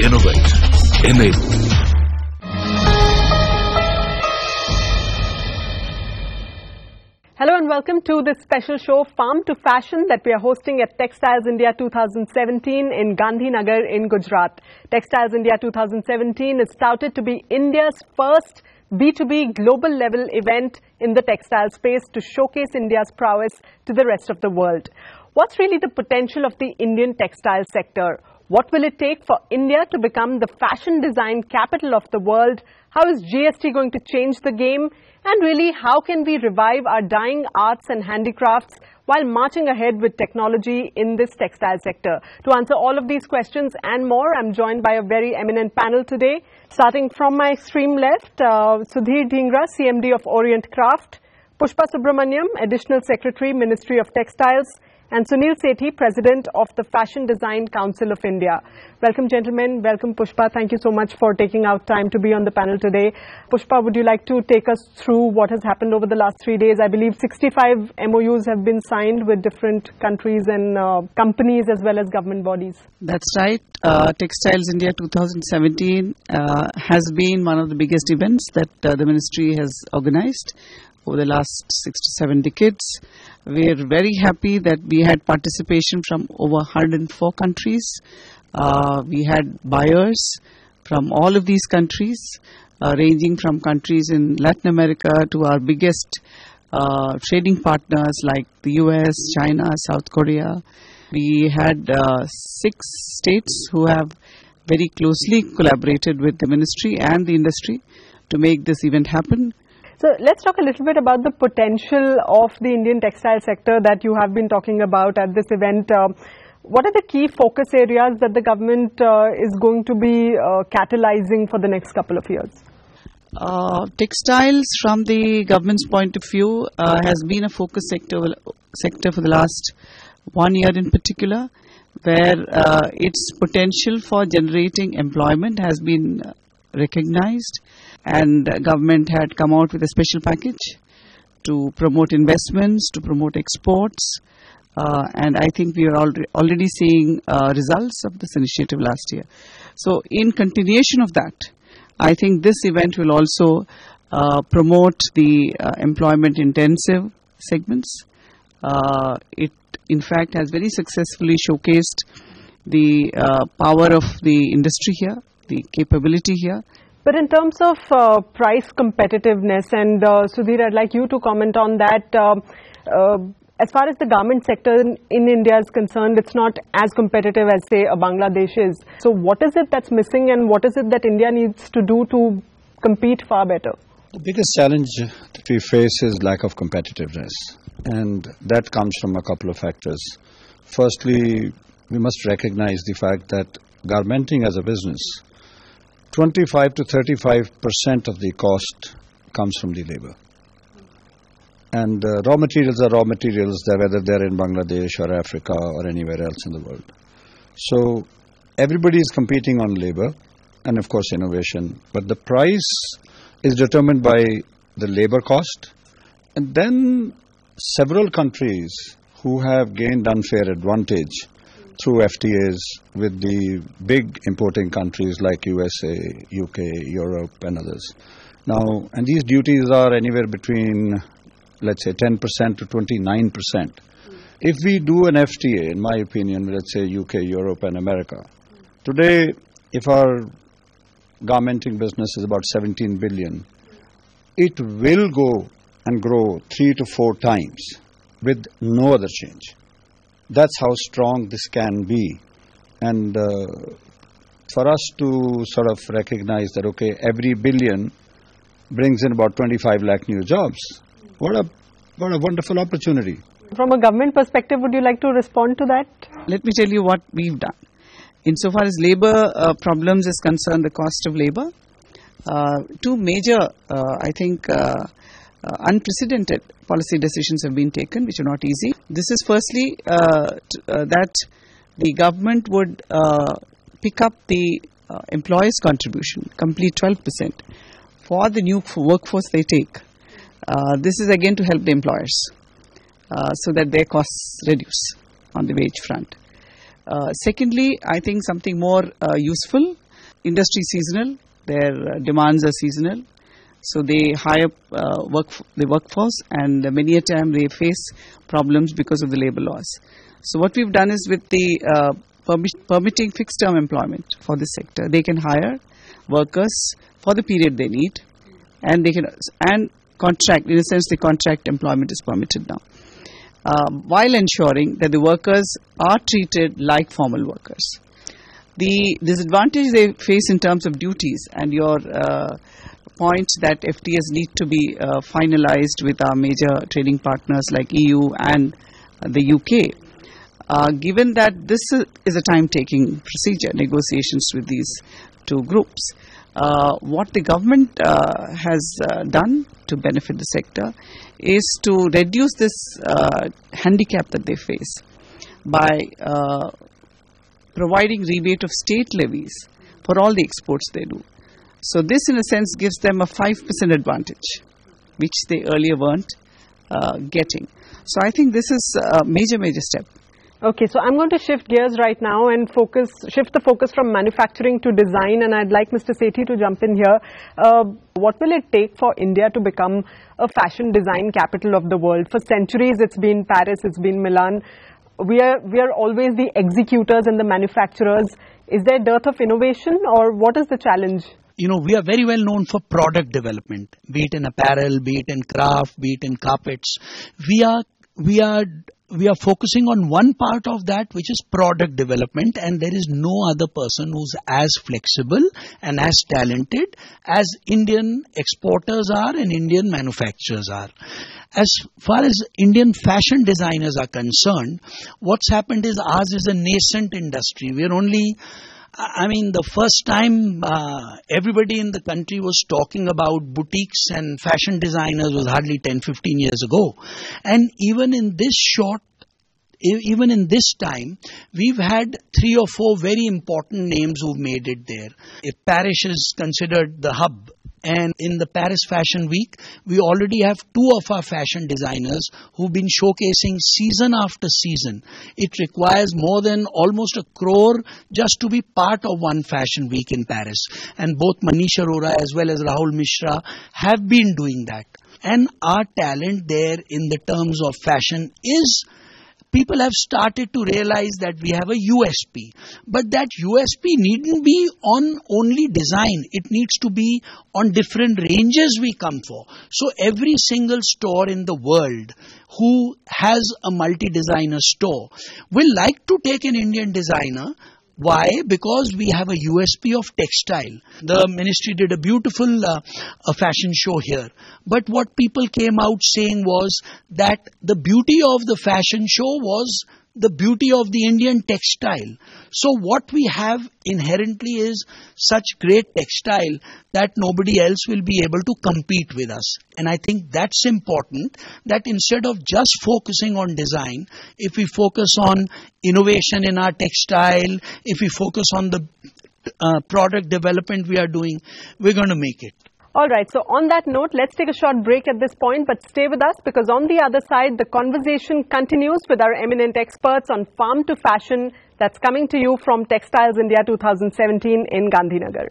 innovate, enable. Hello and welcome to this special show Farm to Fashion that we are hosting at Textiles India 2017 in Gandhinagar in Gujarat. Textiles India 2017 is touted to be India's first B2B global level event in the textile space to showcase India's prowess to the rest of the world. What's really the potential of the Indian textile sector? What will it take for India to become the fashion design capital of the world? How is GST going to change the game? And really, how can we revive our dying arts and handicrafts while marching ahead with technology in this textile sector? To answer all of these questions and more, I'm joined by a very eminent panel today. Starting from my extreme left, Sudhir Dhingra, CMD of Orient Craft, Pushpa Subramaniam, Additional Secretary, Ministry of Textiles, and Sunil Sethi, President of the Fashion Design Council of India. Welcome, gentlemen. Welcome, Pushpa. Thank you so much for taking out time to be on the panel today. Pushpa, would you like to take us through what has happened over the last 3 days? I believe 65 MOUs have been signed with different countries and companies as well as government bodies. That's right. Textiles India 2017 has been one of the biggest events that the ministry has organized over the last 6 to 7 decades. We are very happy that we had participation from over 104 countries. We had buyers from all of these countries, ranging from countries in Latin America to our biggest trading partners like the US, China, South Korea. We had 6 states who have very closely collaborated with the ministry and the industry to make this event happen. So let's talk a little bit about the potential of the Indian textile sector that you have been talking about at this event. What are the key focus areas that the government is going to be catalyzing for the next couple of years? Textiles, from the government's point of view, has been a focus sector for the last 1 year in particular, where its potential for generating employment has been recognized, and government had come out with a special package to promote investments, to promote exports, and I think we are already seeing results of this initiative last year. So in continuation of that, I think this event will also promote the employment intensive segments. It in fact has very successfully showcased the power of the industry here, the capability here. But in terms of price competitiveness, and Sudhir, I'd like you to comment on that. As far as the garment sector in India is concerned, it's not as competitive as, say, a Bangladesh is. So what is it that's missing, and what is it that India needs to do to compete far better? The biggest challenge that we face is lack of competitiveness, and that comes from a couple of factors. Firstly, we must recognize the fact that garmenting as a business, 25 to 35% of the cost comes from the labor. And raw materials are raw materials, whether they're in Bangladesh or Africa or anywhere else in the world. So everybody is competing on labor and, of course, innovation. But the price is determined by the labor cost. And then several countries who have gained unfair advantage through FTAs with the big importing countries like USA, UK, Europe and others. Now, and these duties are anywhere between, let's say, 10% to 29%. If we do an FTA, in my opinion, let's say UK, Europe and America, today, if our garmenting business is about 17 billion, it will go and grow 3 to 4 times with no other change. That's how strong this can be. And for us to sort of recognize that, okay, every billion brings in about 25 lakh new jobs. What a wonderful opportunity. From a government perspective, would you like to respond to that? Let me tell you what we've done. Insofar as labor problems is concerned, the cost of labor, 2 major, I think, unprecedented policy decisions have been taken, which are not easy. This is firstly that the government would pick up the employer's contribution, complete 12% for the new workforce they take. This is again to help the employers so that their costs reduce on the wage front. Secondly, I think something more useful industry seasonal, their demands are seasonal. So they hire the workforce, and many a time they face problems because of the labor laws. So what we've done is, with the permitting fixed term employment for this sector, they can hire workers for the period they need, and they can contract, in a sense the contract employment is permitted now, while ensuring that the workers are treated like formal workers. The disadvantage they face in terms of duties, and your point that FTAs need to be finalized with our major trading partners like EU and the UK, given that this is a time-taking procedure, negotiations with these two groups, what the government has done to benefit the sector is to reduce this handicap that they face by providing rebate of state levies for all the exports they do. So this, in a sense, gives them a 5% advantage, which they earlier weren't getting. So I think this is a major step. Okay, so I'm going to shift gears right now and shift the focus from manufacturing to design, and I'd like Mr. Sethi to jump in here. What will it take for India to become a fashion design capital of the world? For centuries, it's been Paris, it's been Milan. We are always the executors and the manufacturers. Is there dearth of innovation, or what is the challenge? We are very well known for product development, be it in apparel, be it in craft, be it in carpets. We are focusing on one part of that, which is product development, and there is no other person who's as flexible and as talented as Indian exporters are and Indian manufacturers are. As far as Indian fashion designers are concerned, what's happened is ours is a nascent industry. We're only the first time everybody in the country was talking about boutiques and fashion designers was hardly 10-15 years ago. And even in this time, we've had 3 or 4 very important names who've made it there. If Paris is considered the hub, and in the Paris Fashion Week, we already have 2 of our fashion designers who've been showcasing season after season. It requires more than almost 1 crore just to be part of one fashion week in Paris. And both Manish Arora as well as Rahul Mishra have been doing that. And our talent there in the terms of fashion is, people have started to realize that we have a USP. But that USP needn't be on only design. It needs to be on different ranges we come for. So every single store in the world who has a multi-designer store will like to take an Indian designer. Why? Because we have a USP of textile. The ministry did a beautiful fashion show here. But what people came out saying was that the beauty of the fashion show was the beauty of the Indian textile. So what we have inherently is such great textile that nobody else will be able to compete with us. And I think that's important, that instead of just focusing on design, if we focus on innovation in our textile, if we focus on the product development we are doing, we're going to make it. All right, so on that note, let's take a short break at this point, but stay with us, because on the other side, the conversation continues with our eminent experts on farm to fashion that's coming to you from Textiles India 2017 in Gandhinagar.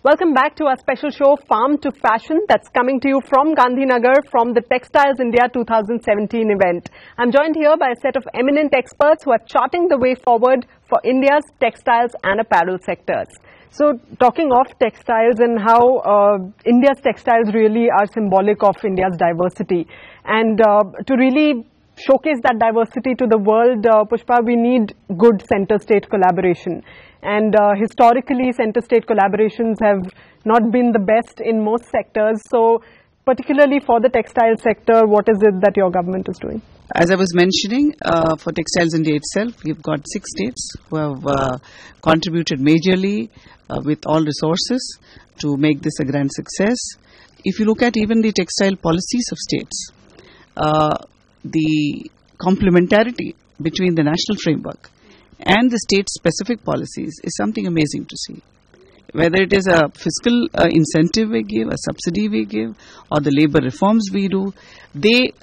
Welcome back to our special show, Farm to Fashion, that's coming to you from Gandhinagar from the Textiles India 2017 event. I'm joined here by a set of eminent experts who are charting the way forward for India's textiles and apparel sectors. So, talking of textiles and how India's textiles really are symbolic of India's diversity. And to really showcase that diversity to the world, Pushpa, we need good center-state collaboration. And historically, center-state collaborations have not been the best in most sectors. So, particularly for the textile sector, what is it that your government is doing? As I was mentioning, for Textiles India itself, we've got 6 states who have contributed majorly with all resources to make this a grand success. If you look at even the textile policies of states, the complementarity between the national framework and the state-specific policies is something amazing to see. Whether it is a fiscal incentive we give, a subsidy we give, or the labor reforms we do, they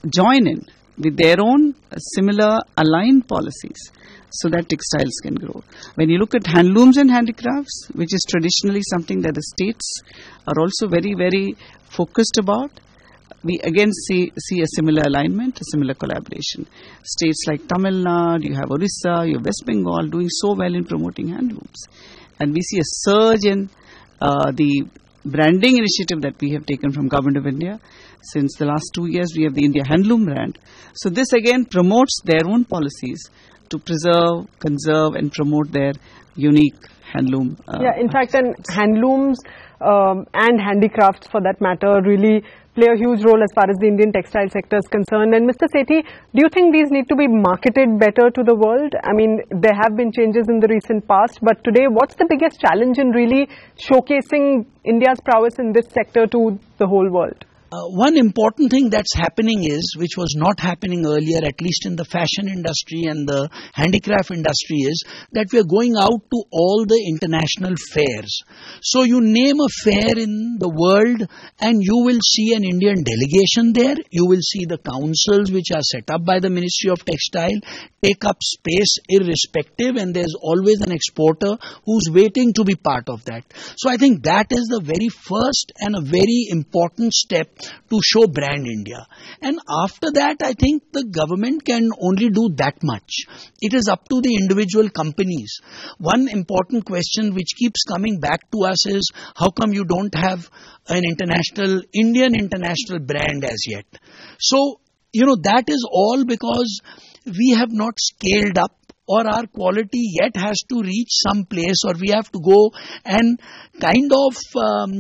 join in with their own similar aligned policies so that textiles can grow. When you look at handlooms and handicrafts, which is traditionally something that the states are also very, very focused about, we again see a similar alignment, a similar collaboration. States like Tamil Nadu, you have Orissa, you have West Bengal doing so well in promoting handlooms. And we see a surge in the branding initiative that we have taken from Government of India. Since the last 2 years, we have the India Handloom brand. So this again promotes their own policies to preserve, conserve and promote their unique handloom. In fact, and handlooms and handicrafts for that matter really play a huge role as far as the Indian textile sector is concerned. And Mr. Sethi, do you think these need to be marketed better to the world? I mean, there have been changes in the recent past, but today what's the biggest challenge in really showcasing India's prowess in this sector to the whole world? One important thing that's happening is, which was not happening earlier, at least in the fashion industry and the handicraft industry, is that we are going out to all the international fairs. So you name a fair in the world and you will see an Indian delegation there. You will see the councils which are set up by the Ministry of Textile take up space irrespective, and there's always an exporter who's waiting to be part of that. So I think that is the very first and a very important step to show brand India. And after that, I think the government can only do that much. It is up to the individual companies. One important question which keeps coming back to us is, how come you don't have an Indian international brand as yet? So, that is all because we have not scaled up, or our quality yet has to reach some place, or we have to go and kind of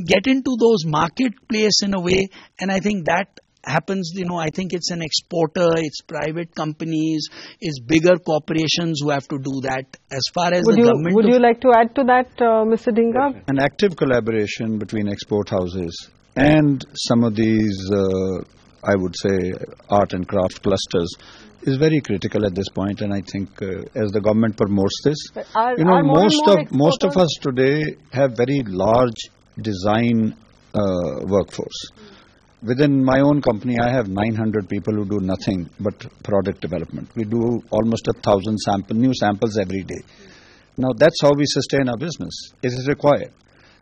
get into those marketplace in a way. And I think that happens, I think it's an exporter, it's private companies, it's bigger corporations who have to do that. As far as government... Would you like to add to that, Mr. Dhingra? An active collaboration between export houses and some of these, I would say, art and craft clusters is very critical at this point, and I think as the government promotes this, most of us today have very large design workforce. Within my own company, I have 900 people who do nothing but product development. We do almost 1,000 new samples every day. Now that's how we sustain our business. It is required.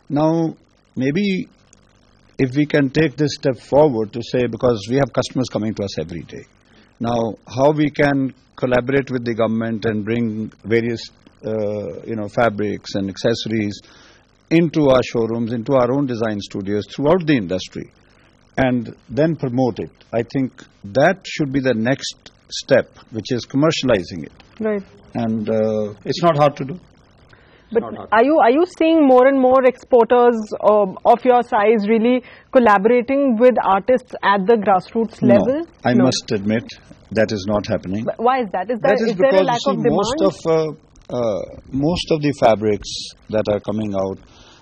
Now maybe if we can take this step forward to say, because we have customers coming to us every day. Now, how we can collaborate with the government and bring various, fabrics and accessories into our showrooms, into our own design studios throughout the industry, and then promote it. I think that should be the next step, which is commercializing it. Right. And it's not hard to do. But are you seeing more and more exporters of your size really collaborating with artists at the grassroots level? No, I must admit that is not happening. But why is that? Is because there a lack of demand? Most of the fabrics that are coming out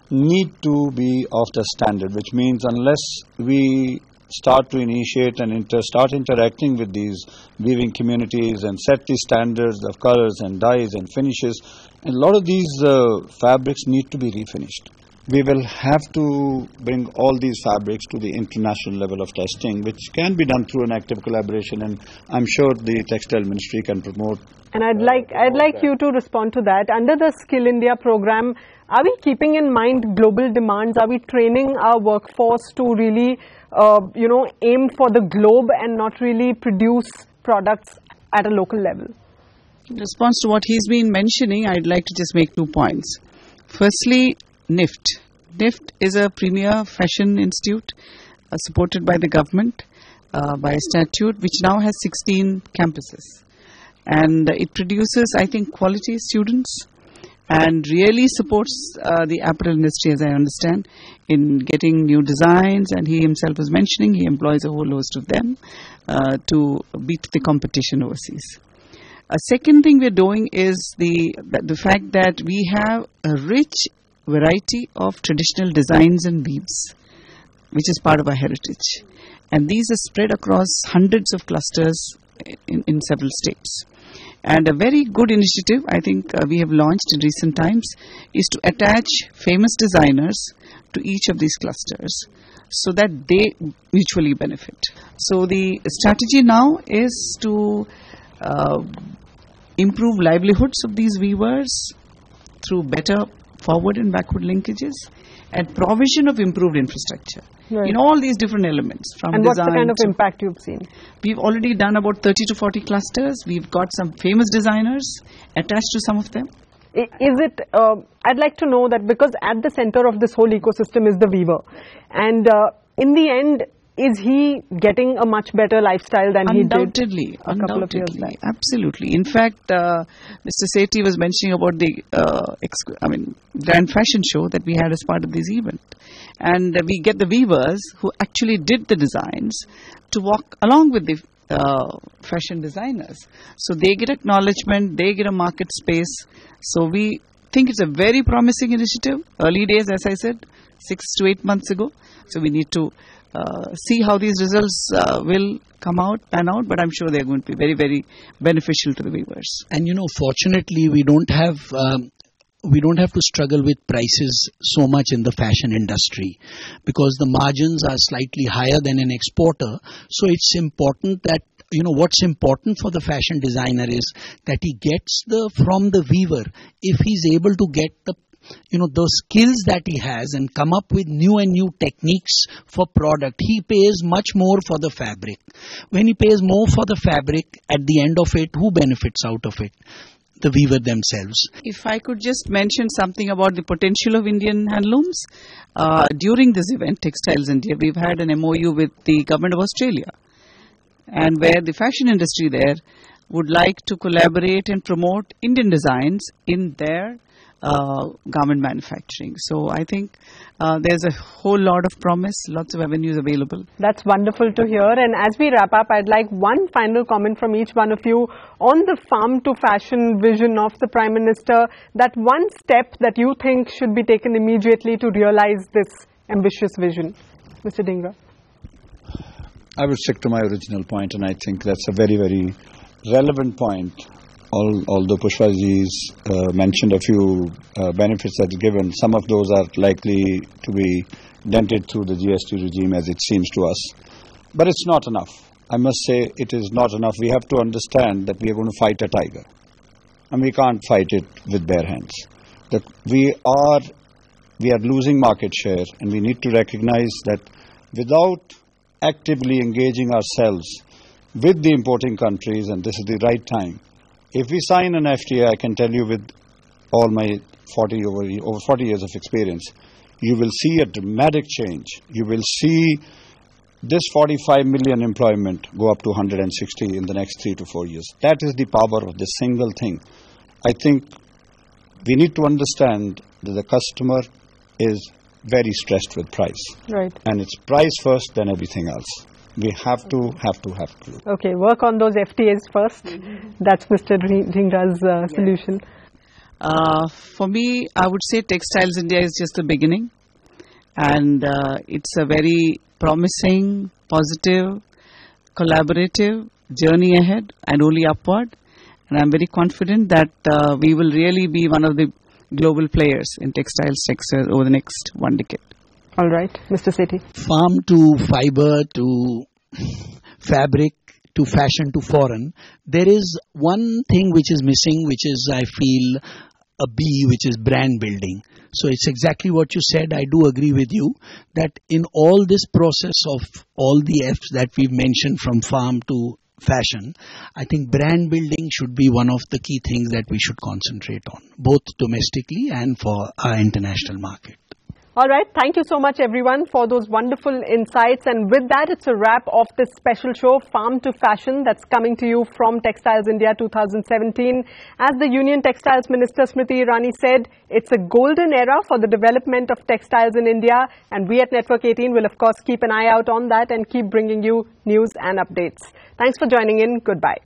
need to be of the standard, which means unless we start to initiate and start interacting with these weaving communities and set the standards of colors and dyes and finishes, and a lot of these fabrics need to be refinished. We will have to bring all these fabrics to the international level of testing, which can be done through an active collaboration, and I'm sure the Textile Ministry can promote. And I'd like you to respond to that. Under the Skill India program, are we keeping in mind global demands? Are we training our workforce to really aim for the globe and not really produce products at a local level? In response to what he's been mentioning, I'd like to just make 2 points. Firstly, NIFT. NIFT is a premier fashion institute supported by the government by a statute, which now has 16 campuses. And it produces, I think, quality students and really supports the apparel industry, as I understand, in getting new designs. And he himself was mentioning he employs a whole host of them to beat the competition overseas. A second thing we're doing is the fact that we have a rich variety of traditional designs and weaves, which is part of our heritage. And these are spread across hundreds of clusters in several states. And a very good initiative, I think we have launched in recent times, is to attach famous designers to each of these clusters so that they mutually benefit. So the strategy now is to improve livelihoods of these weavers through better forward and backward linkages and provision of improved infrastructure in all these different elements. From and what's the kind of impact you've seen? We've already done about 30 to 40 clusters. We've got some famous designers attached to some of them. Is it, I'd like to know that, because at the center of this whole ecosystem is the weaver, and in the end, is he getting a much better lifestyle than he did a couple of years back? Absolutely. In fact, Mr. Sethi was mentioning about the Grand Fashion Show that we had as part of this event. And we get the weavers who actually did the designs to walk along with the fashion designers. So they get acknowledgement, they get a market space. So we think it's a very promising initiative. Early days, as I said, 6 to 8 months ago. So we need to see how these results will pan out, but I'm sure they're going to be very, very beneficial to the weavers. And fortunately, we don't have to struggle with prices so much in the fashion industry, because the margins are slightly higher than an exporter. So it's important that what's important for the fashion designer is that he gets from the weaver, if he's able to get the skills that he has and come up with new and new techniques for product, he pays much more for the fabric. When he pays more for the fabric, at the end of it, who benefits out of it? The weaver themselves. If I could just mention something about the potential of Indian handlooms. During this event, Textiles India, we've had an MOU with the government of Australia, and where the fashion industry there would like to collaborate and promote Indian designs in their garment manufacturing. So I think there's a whole lot of promise, lots of avenues available. That's wonderful to hear. And as we wrap up, I'd like one final comment from each one of you on the farm to fashion vision of the Prime Minister, that one step that you think should be taken immediately to realize this ambitious vision. Mr. Dhingra. I would stick to my original point, and I think that's a very, very relevant point. Although Pushpaji's mentioned a few benefits that are given, some of those are likely to be dented through the GST regime, as it seems to us. But it's not enough. I must say it is not enough. We have to understand that we are going to fight a tiger, and we can't fight it with bare hands. That we are losing market share, and we need to recognize that without actively engaging ourselves with the importing countries, and this is the right time. If we sign an FTA, I can tell you with all my over 40 years of experience, you will see a dramatic change. You will see this 45 million employment go up to 160 in the next 3 to 4 years. That is the power of this single thing. I think we need to understand that the customer is very stressed with price. Right. And it's price first, then everything else. We have to. Okay, work on those FTAs first. That's Mr. Dhingra's solution. For me, I would say Textiles India is just the beginning. And it's a very promising, positive, collaborative journey ahead and only upward. And I'm very confident that we will really be one of the global players in textiles sector over the next 1 decade. All right, Mr. Sethi. Farm to fiber to fabric to fashion to foreign, there is one thing which is missing, which is, I feel, a B, which is brand building. So it's exactly what you said. I do agree with you that in all this process of all the Fs that we've mentioned, from farm to fashion, I think brand building should be one of the key things that we should concentrate on, both domestically and for our international market. All right. Thank you so much, everyone, for those wonderful insights. And with that, it's a wrap of this special show, Farm to Fashion, that's coming to you from Textiles India 2017. As the Union Textiles Minister Smriti Irani said, it's a golden era for the development of textiles in India. And we at Network 18 will, of course, keep an eye out on that and keep bringing you news and updates. Thanks for joining in. Goodbye.